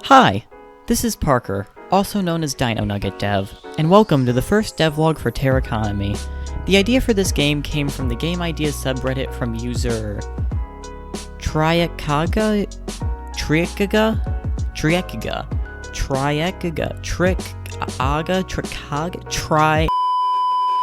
Hi, this is Parker, also known as Dino Nugget Dev, and welcome to the first devlog for Terraconomy. The idea for this game came from the Game Ideas subreddit from user Triekaga,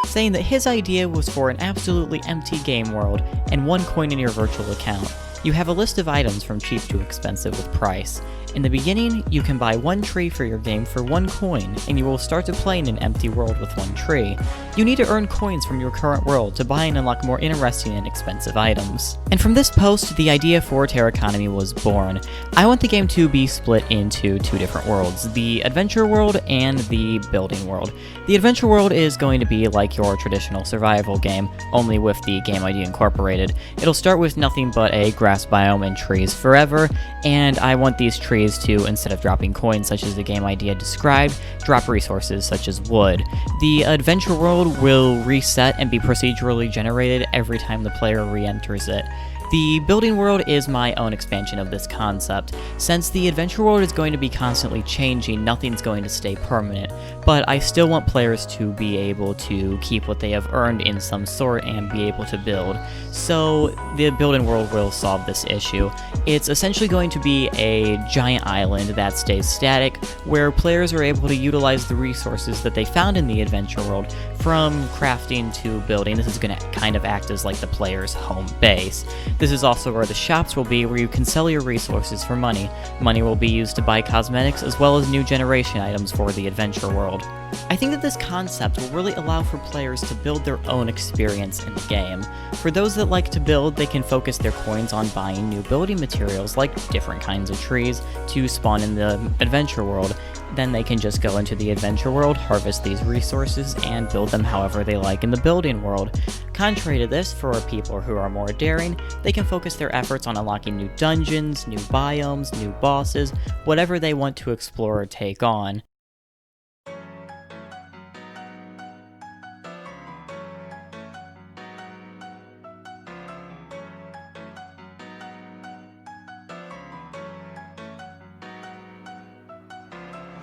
saying that his idea was for an absolutely empty game world and 1 coin in your virtual account. You have a list of items from cheap to expensive with price. In the beginning, you can buy 1 tree for your game for 1 coin, and you will start to play in an empty world with 1 tree. You need to earn coins from your current world to buy and unlock more interesting and expensive items. And from this post, the idea for Terraconomy was born. I want the game to be split into 2 different worlds, the adventure world and the building world. The adventure world is going to be like your traditional survival game, only with the game idea incorporated. It'll start with nothing but a grass biome and trees forever, and I want these trees to, instead of dropping coins such as the game idea described, drop resources such as wood. The adventure world will reset and be procedurally generated every time the player re-enters it. The building world is my own expansion of this concept. Since the adventure world is going to be constantly changing, nothing's going to stay permanent, but I still want players to be able to keep what they have earned in some sort and be able to build. So the building world will solve this issue. It's essentially going to be a giant island that stays static, where players are able to utilize the resources that they found in the adventure world, from crafting to building. This is going to kind of act as like the player's home base. This is also where the shops will be, where you can sell your resources for money. Money will be used to buy cosmetics as well as new generation items for the adventure world. I think that this concept will really allow for players to build their own experience in the game. For those that like to build, they can focus their coins on buying new building materials like different kinds of trees to spawn in the adventure world. Then they can just go into the adventure world, harvest these resources, and build them however they like in the building world. Contrary to this, for people who are more daring, they can focus their efforts on unlocking new dungeons, new biomes, new bosses, whatever they want to explore or take on.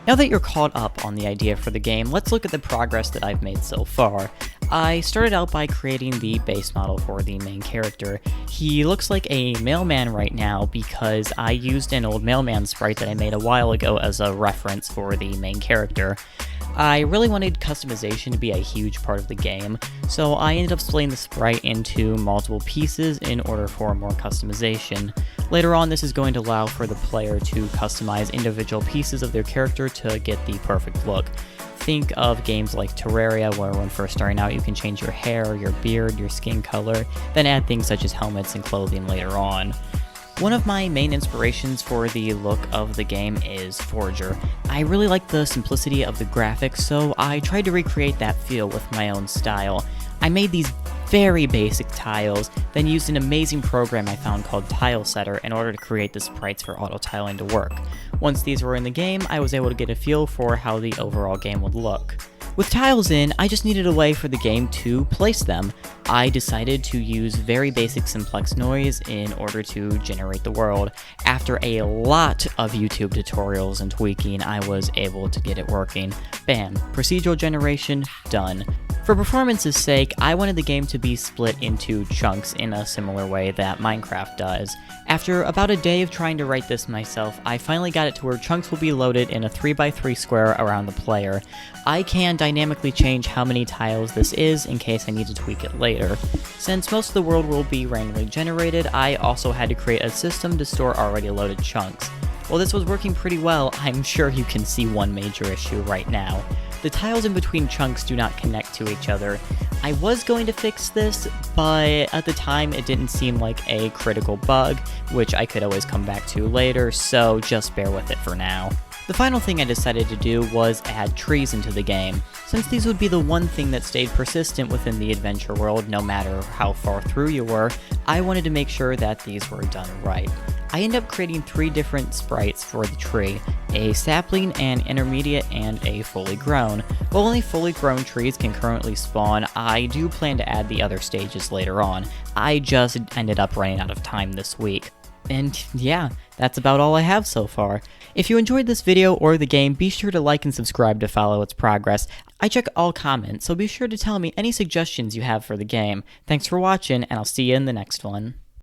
Now that you're caught up on the idea for the game, let's look at the progress that I've made so far. I started out by creating the base model for the main character. He looks like a mailman right now because I used an old mailman sprite that I made a while ago as a reference for the main character. I really wanted customization to be a huge part of the game, so I ended up splitting the sprite into multiple pieces in order for more customization. Later on, this is going to allow for the player to customize individual pieces of their character to get the perfect look. Think of games like Terraria, where when first starting out you can change your hair, your beard, your skin color, then add things such as helmets and clothing later on. One of my main inspirations for the look of the game is Forger. I really like the simplicity of the graphics, so I tried to recreate that feel with my own style. I made these very basic tiles, then used an amazing program I found called Tile Setter in order to create the sprites for auto tiling to work. Once these were in the game, I was able to get a feel for how the overall game would look. With tiles in, I just needed a way for the game to place them. I decided to use very basic simplex noise in order to generate the world. After a lot of YouTube tutorials and tweaking, I was able to get it working. Bam, procedural generation, done. For performance's sake, I wanted the game to be split into chunks in a similar way that Minecraft does. After about a day of trying to write this myself, I finally got it to where chunks will be loaded in a 3x3 square around the player. I can dynamically change how many tiles this is in case I need to tweak it later. Since most of the world will be randomly generated, I also had to create a system to store already loaded chunks. While this was working pretty well, I'm sure you can see one major issue right now. The tiles in between chunks do not connect to each other. I was going to fix this, but at the time it didn't seem like a critical bug, which I could always come back to later, so just bear with it for now. The final thing I decided to do was add trees into the game. Since these would be the one thing that stayed persistent within the adventure world no matter how far through you were, I wanted to make sure that these were done right. I ended up creating 3 different sprites for the tree, a sapling, an intermediate, and a fully grown. While only fully grown trees can currently spawn, I do plan to add the other stages later on. I just ended up running out of time this week. And yeah, that's about all I have so far. If you enjoyed this video or the game, be sure to like and subscribe to follow its progress. I check all comments, so be sure to tell me any suggestions you have for the game. Thanks for watching, and I'll see you in the next one.